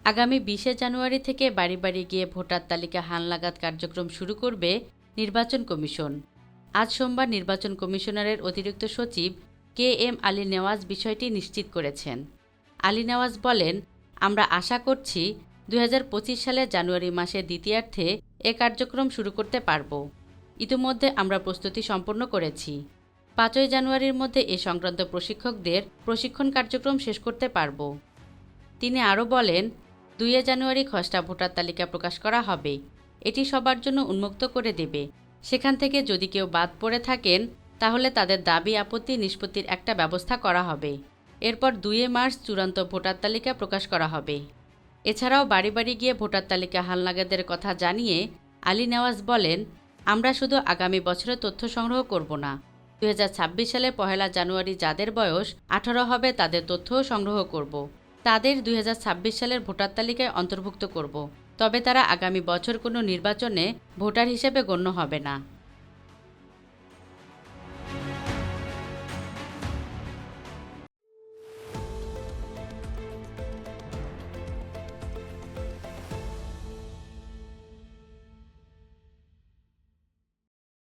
আগামী ২০শে জানুয়ারি থেকে বাড়ি বাড়ি গিয়ে ভোটার তালিকা হালনাগাদ কার্যক্রম শুরু করবে নির্বাচন কমিশন। আজ সোমবার নির্বাচন কমিশনারের অতিরিক্ত সচিব KM আলী নেওয়াজ বিষয়টি নিশ্চিত করেছেন। আলী নেওয়াজ বলেন, আমরা আশা করছি ২০২৫ সালের জানুয়ারি মাসের দ্বিতীয়ার্ধে এ কার্যক্রম শুরু করতে পারব। ইতিমধ্যে আমরা প্রস্তুতি সম্পন্ন করেছি। ৫ই জানুয়ারির মধ্যে এ সংক্রান্ত প্রশিক্ষকদের প্রশিক্ষণ কার্যক্রম শেষ করতে পারব। তিনি আরও বলেন, ২ জানুয়ারি খসড়া ভোটার তালিকা প্রকাশ করা হবে। এটি সবার জন্য উন্মুক্ত করে দেবে। সেখান থেকে যদি কেউ বাদ পড়ে থাকেন তাহলে তাদের দাবি আপত্তি নিষ্পত্তির একটা ব্যবস্থা করা হবে। এরপর ২ মার্চ চূড়ান্ত ভোটার তালিকা প্রকাশ করা হবে। এছাড়াও বাড়ি বাড়ি গিয়ে ভোটার তালিকা হালনাগাদের কথা জানিয়ে আলী নেওয়াজ বলেন, আমরা শুধু আগামী বছরের তথ্য সংগ্রহ করব না, ২০২৬ সালে ১ জানুয়ারি যাদের বয়স ১৮ হবে তাদের তথ্যও সংগ্রহ করব। তাদের ২০২৬ সালের ভোটার তালিকায় অন্তর্ভুক্ত করব। তবে তারা আগামী বছর কোনো নির্বাচনে ভোটার হিসেবে গণ্য হবে না।